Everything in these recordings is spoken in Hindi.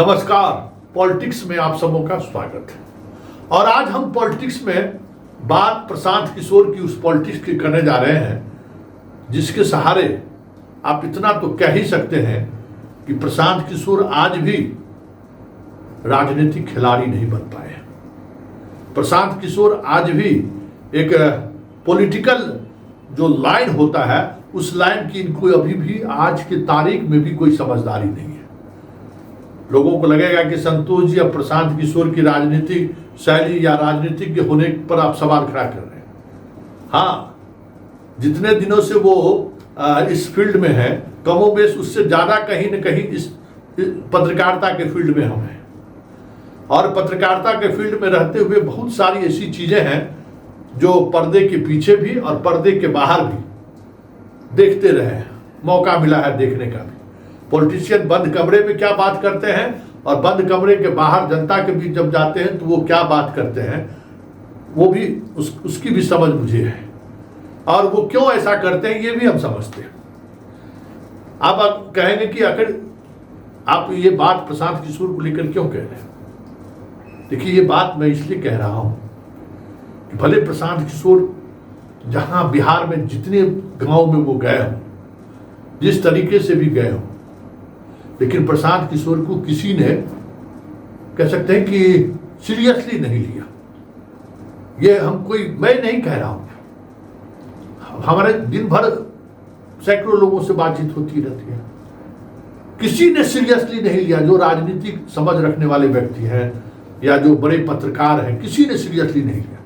नमस्कार। पॉलिटिक्स में आप सबों का स्वागत है। और आज हम पॉलिटिक्स में बात प्रशांत किशोर की उस पॉलिटिक्स की करने जा रहे हैं जिसके सहारे आप इतना तो कह ही सकते हैं कि प्रशांत किशोर आज भी राजनीतिक खिलाड़ी नहीं बन पाए हैं। प्रशांत किशोर आज भी एक पॉलिटिकल जो लाइन होता है उस लाइन की इनको अभी भी आज की तारीख में भी कोई समझदारी नहीं है। लोगों को लगेगा कि संतोष जी अब प्रशांत किशोर की राजनीतिक शैली या राजनीतिक के होने पर आप सवाल खड़ा कर रहे हैं। हाँ, जितने दिनों से वो इस फील्ड में है कमोबेश उससे ज्यादा कहीं न कहीं इस पत्रकारिता के फील्ड में हम हैं। और पत्रकारिता के फील्ड में रहते हुए बहुत सारी ऐसी चीजें हैं जो पर्दे के पीछे भी और पर्दे के बाहर भी देखते रहे हैं, मौका मिला है देखने का भी। पॉलिटिशियन बंद कमरे में क्या बात करते हैं और बंद कमरे के बाहर जनता के बीच जब जाते हैं तो वो क्या बात करते हैं, वो भी उसकी भी समझ मुझे है। और वो क्यों ऐसा करते हैं ये भी हम समझते हैं। अब आप कहेंगे कि आखिर आप ये बात प्रशांत किशोर को लेकर क्यों कह रहे हैं। देखिए, ये बात मैं इसलिए कह रहा हूं कि भले प्रशांत किशोर जहां बिहार में जितने गांव में वो गए हों, जिस तरीके से भी गए हों, लेकिन प्रशांत किशोर को किसी ने कह सकते हैं कि सीरियसली नहीं लिया। ये मैं नहीं कह रहा हूं। हमारे दिन भर सैकड़ों लोगों से बातचीत होती रहती है, किसी ने सीरियसली नहीं लिया। जो राजनीतिक समझ रखने वाले व्यक्ति हैं या जो बड़े पत्रकार हैं, किसी ने सीरियसली नहीं लिया।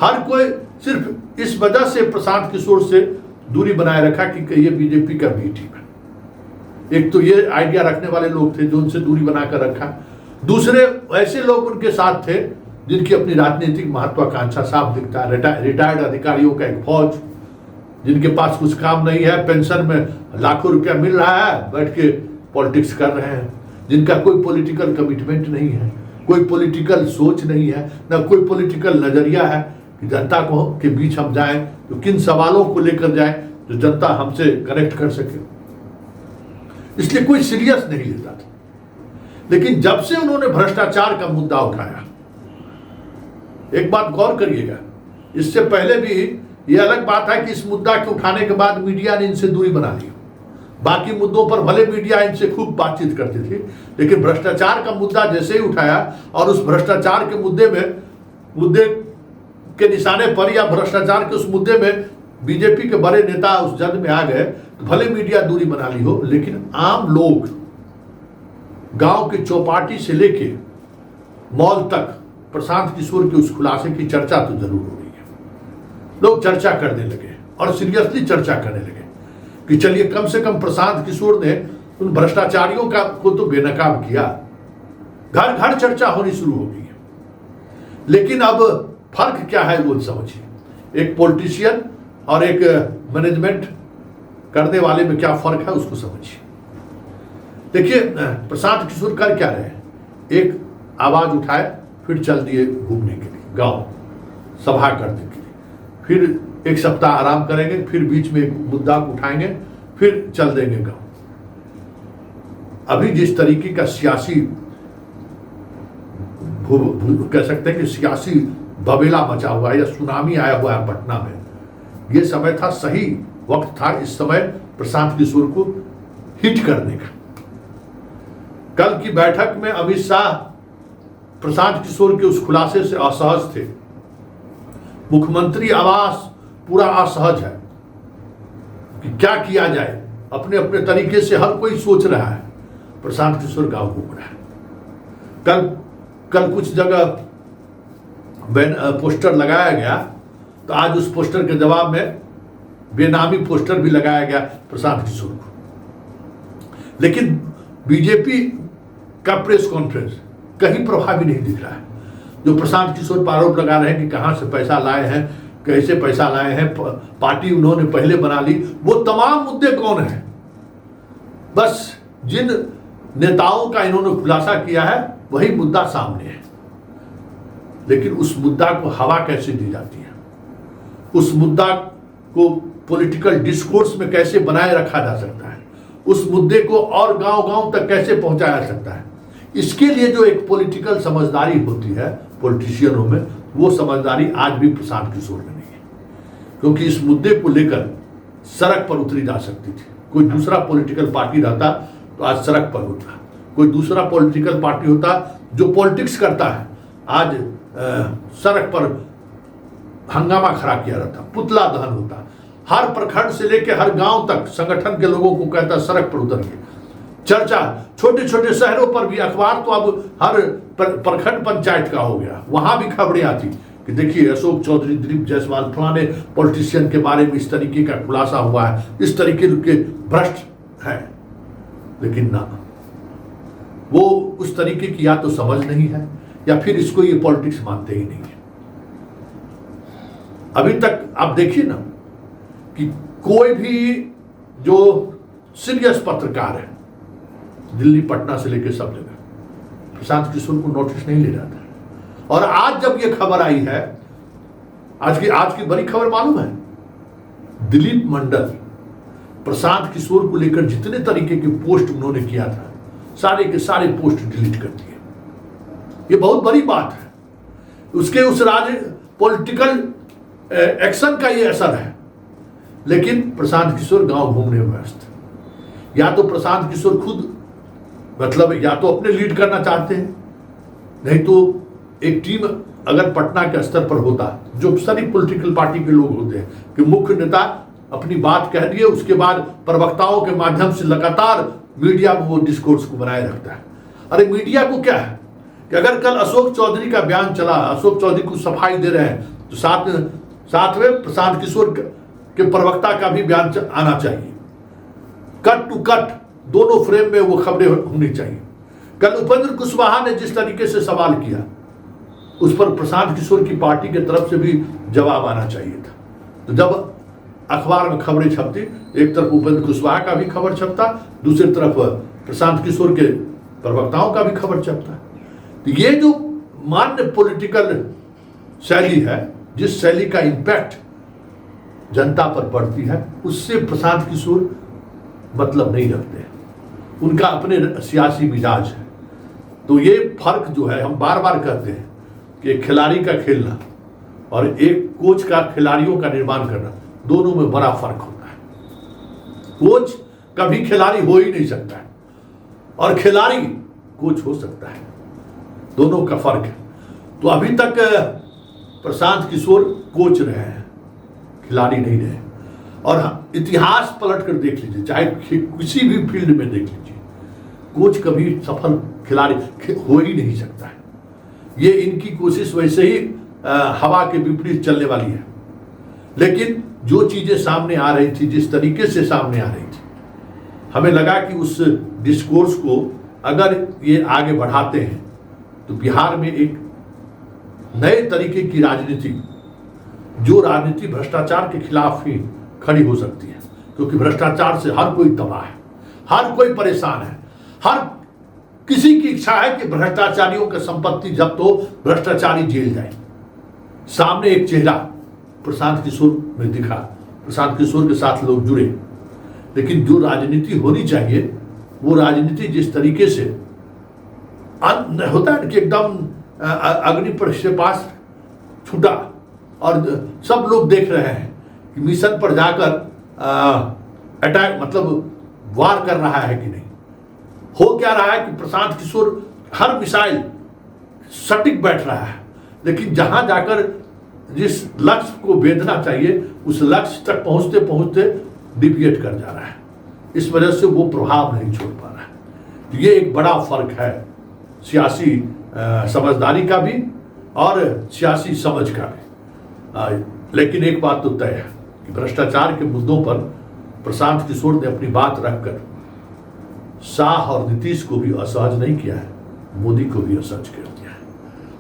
हर कोई सिर्फ इस वजह से प्रशांत किशोर से दूरी बनाए रखा कि ये बीजेपी का बी टीम है। एक तो ये आइडिया रखने वाले लोग थे जो उनसे दूरी बनाकर रखा। दूसरे ऐसे लोग उनके साथ थे जिनकी अपनी राजनीतिक महत्वाकांक्षा साफ दिखता है। रिटायर्ड अधिकारियों का एक फौज, जिनके पास कुछ काम नहीं है, पेंशन में लाखों रुपया मिल रहा है, बैठ के पॉलिटिक्स कर रहे हैं, जिनका कोई पॉलिटिकल कमिटमेंट नहीं है, कोई पॉलिटिकल सोच नहीं है, ना कोई पॉलिटिकल नजरिया है कि जनता को के बीच हम जाएं तो किन सवालों को लेकर जाएं जो जनता हमसे कनेक्ट कर सके। इसलिए कोई सीरियस नहीं लेता था। लेकिन जब से उन्होंने भ्रष्टाचार का मुद्दा उठाया, एक बात गौर करिएगा, इससे पहले भी ये अलग बात है कि इस मुद्दा के उठाने के बाद मीडिया ने इनसे दूरी बना ली। बाकी मुद्दों पर भले मीडिया इनसे खूब बातचीत करती थी, लेकिन भ्रष्टाचार का मुद्दा जैसे ही उठाया और उस भ्रष्टाचार के मुद्दे के निशाने पर या भ्रष्टाचार के उस मुद्दे में बीजेपी के बड़े नेता उस जद में आ गए, तो भले मीडिया दूरी बना ली हो, लेकिन आम लोग गांव के चौपाटी से लेके मॉल तक प्रशांत किशोर के उस खुलासे की चर्चा तो जरूर हो रही है। लोग चर्चा करने लगे और सीरियसली चर्चा करने लगे कि चलिए कम से कम प्रशांत किशोर ने उन भ्रष्टाचारियों को तो बेनकाब किया। घर घर चर्चा होनी शुरू हो गई है। लेकिन अब फर्क क्या है वो समझिए। एक पॉलिटिशियन और एक मैनेजमेंट करने वाले में क्या फर्क है उसको समझिए। देखिए, प्रशांत किशोर कर क्या रहे, एक आवाज उठाए फिर चल दिए घूमने के लिए गांव, सभा करने के लिए, फिर एक सप्ताह आराम करेंगे, फिर बीच में एक मुद्दा उठाएंगे, फिर चल देंगे गांव। अभी जिस तरीके का सियासी कह सकते हैं कि सियासी बबेला मचा हुआ है या सुनामी आया हुआ है पटना में, ये समय था, सही वक्त था इस समय प्रशांत किशोर को हिट करने का। कल की बैठक में अमित शाह प्रशांत किशोर के उस खुलासे से असहज थे। मुख्यमंत्री आवास पूरा असहज है कि क्या किया जाए। अपने अपने तरीके से हर कोई सोच रहा है। प्रशांत किशोर गांव घूम रहा है। कल कुछ जगह पोस्टर लगाया गया, तो आज उस पोस्टर के जवाब में बेनामी पोस्टर भी लगाया गया प्रशांत किशोर को। लेकिन बीजेपी का प्रेस कॉन्फ्रेंस कहीं प्रभावी नहीं दिख रहा है। जो प्रशांत किशोर पर आरोप लगा रहे हैं कि कहां से पैसा लाए हैं, कैसे पैसा लाए हैं, पार्टी उन्होंने पहले बना ली, वो तमाम मुद्दे कौन है। बस जिन नेताओं का इन्होंने खुलासा किया है वही मुद्दा सामने है। लेकिन उस मुद्दा को हवा कैसे दी जाती है, उस मुद्दा को पॉलिटिकल डिस्कोर्स में कैसे बनाए रखा जा सकता है, उस मुद्दे को और गांव गांव तक कैसे पहुंचाया जा सकता है, इसके लिए जो एक पॉलिटिकल समझदारी होती है पॉलिटिशियनों में, वो समझदारी आज भी प्रशांत किशोर में नहीं है। क्योंकि इस मुद्दे को लेकर सड़क पर उतरी जा सकती थी। कोई दूसरा पॉलिटिकल पार्टी रहता तो आज सड़क पर होता, कोई दूसरा पॉलिटिकल पार्टी होता जो पॉलिटिक्स करता है, आज सड़क पर हंगामा खड़ा किया रहता, पुतला दहन होता, हर प्रखंड से लेकर हर गांव तक संगठन के लोगों को कहता सड़क पर उतरिए, चर्चा। छोटे छोटे शहरों पर भी अखबार तो अब हर प्रखंड पंचायत का हो गया, वहां भी खबरें आती कि देखिए अशोक चौधरी, दिलीप जायसवाल, फलाने पॉलिटिशियन के बारे में इस तरीके का खुलासा हुआ है, इस तरीके के भ्रष्ट हैं। लेकिन ना, वो उस तरीके की या तो समझ नहीं है या फिर इसको ये पॉलिटिक्स मानते ही नहीं है। अभी तक आप देखिए ना कि कोई भी जो सीरियस पत्रकार है दिल्ली, पटना से लेकर सब जगह प्रशांत किशोर को नोटिस नहीं ले जाता है। और आज जब ये खबर आई है, आज की बड़ी खबर मालूम है, दिलीप मंडल प्रशांत किशोर को लेकर जितने तरीके के पोस्ट उन्होंने किया था, सारे के सारे पोस्ट डिलीट कर दिए। ये बहुत बड़ी बात है। उसके उस पॉलिटिकल एक्शन का ये असर है। लेकिन प्रशांत किशोर गांव घूमने में व्यस्त। या तो प्रशांत किशोर खुद मतलब या तो अपने लीड करना चाहते हैं, नहीं तो एक टीम अगर पटना के स्तर पर होता, जो सारी पॉलिटिकल पार्टी के लोग होते हैं कि मुख्य नेता अपनी बात कह दिए, उसके बाद प्रवक्ताओं के माध्यम से लगातार मीडिया में वो डिस्कोर्स को बनाए रखता है। अरे मीडिया को क्या है कि अगर कल अशोक चौधरी का बयान चला, अशोक चौधरी को सफाई दे रहे हैं, तो साथ में प्रशांत किशोर के प्रवक्ता का भी बयान आना चाहिए। कट टू कट दोनों फ्रेम में वो खबरें होनी चाहिए। कल उपेंद्र कुशवाहा ने जिस तरीके से सवाल किया, उस पर प्रशांत किशोर की पार्टी के तरफ से भी जवाब आना चाहिए था। तो जब अखबार में खबरें छपती, एक तरफ उपेंद्र कुशवाहा का भी खबर छपता, दूसरी तरफ प्रशांत किशोर के प्रवक्ताओं का भी खबर छपता। तो ये जो मान्य पॉलिटिकल शैली है, जिस शैली का इंपैक्ट जनता पर पड़ती है, उससे प्रशांत किशोर मतलब नहीं रखते हैं। उनका अपने सियासी मिजाज है। तो ये फर्क जो है, हम बार बार कहते हैं कि एक खिलाड़ी का खेलना और एक कोच का खिलाड़ियों का निर्माण करना, दोनों में बड़ा फर्क होता है। कोच कभी खिलाड़ी हो ही नहीं सकता है और खिलाड़ी कोच हो सकता है, दोनों का फर्क है। तो अभी तक प्रशांत किशोर कोच रहे हैं, खिलाड़ी नहीं रहे। और इतिहास पलट कर देख लीजिए, चाहे किसी भी फील्ड में देख लीजिए, कोच कभी सफल खिलाड़ी हो ही नहीं सकता है। ये इनकी कोशिश वैसे ही हवा के विपरीत चलने वाली है। लेकिन जो चीजें सामने आ रही थी, जिस तरीके से सामने आ रही थी, हमें लगा कि उस डिस्कोर्स को अगर ये आगे बढ़ाते हैं तो बिहार में एक नए तरीके की राजनीति, जो राजनीति भ्रष्टाचार के खिलाफ ही खड़ी हो सकती है। क्योंकि भ्रष्टाचार से हर कोई तबाह है, हर कोई परेशान है, हर किसी की इच्छा है कि भ्रष्टाचारियों की संपत्ति जब्त हो, भ्रष्टाचारी जेल जाए। सामने एक चेहरा प्रशांत किशोर में दिखा, प्रशांत किशोर के साथ लोग जुड़े। लेकिन जो राजनीति होनी चाहिए, वो राजनीति जिस तरीके से होता है कि एकदम अग्नि पर से पास छूटा और सब लोग देख रहे हैं कि मिशन पर जाकर अटैक मतलब वार कर रहा है कि नहीं। हो क्या रहा है कि प्रशांत किशोर हर मिसाइल सटीक बैठ रहा है, लेकिन जहां जाकर जिस लक्ष्य को भेदना चाहिए, उस लक्ष्य तक पहुंचते पहुंचते डिविएट कर जा रहा है। इस वजह से वो प्रभाव नहीं छोड़ पा रहा है। तो ये एक बड़ा फर्क है सियासी समझदारी का भी और सियासी समझ का भी। लेकिन एक बात तो तय है कि भ्रष्टाचार के मुद्दों पर प्रशांत किशोर ने अपनी बात रखकर शाह और नीतीश को भी असहज नहीं किया है, मोदी को भी असहज कर दिया है।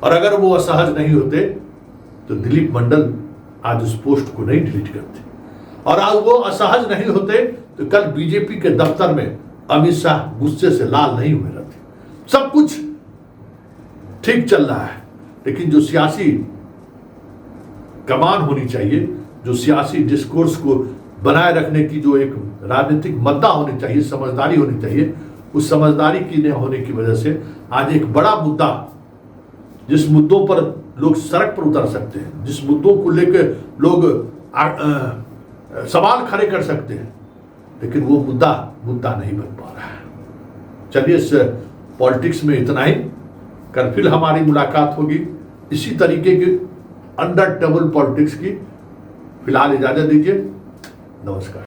और अगर वो असहज नहीं होते तो दिलीप मंडल आज उस पोस्ट को नहीं डिलीट करते, और आज वो असहज नहीं होते तो कल बीजेपी के दफ्तर में अमित शाह गुस्से से लाल नहीं हुए रहते। सब कुछ ठीक चल रहा है, लेकिन जो सियासी कमान होनी चाहिए, जो सियासी डिस्कोर्स को बनाए रखने की जो एक राजनीतिक मद्दा होनी चाहिए, समझदारी होनी चाहिए, उस समझदारी की न होने की वजह से आज एक बड़ा मुद्दा, जिस मुद्दों पर लोग सड़क पर उतर सकते हैं, जिस मुद्दों को लेकर लोग सवाल खड़े कर सकते हैं, लेकिन वो मुद्दा नहीं बन पा रहा है। चलिए, इस पॉलिटिक्स में इतना ही। कल फिर हमारी मुलाकात होगी इसी तरीके की अंडर टेबल पॉलिटिक्स की। फिलहाल इजाजत दीजिए, नमस्कार।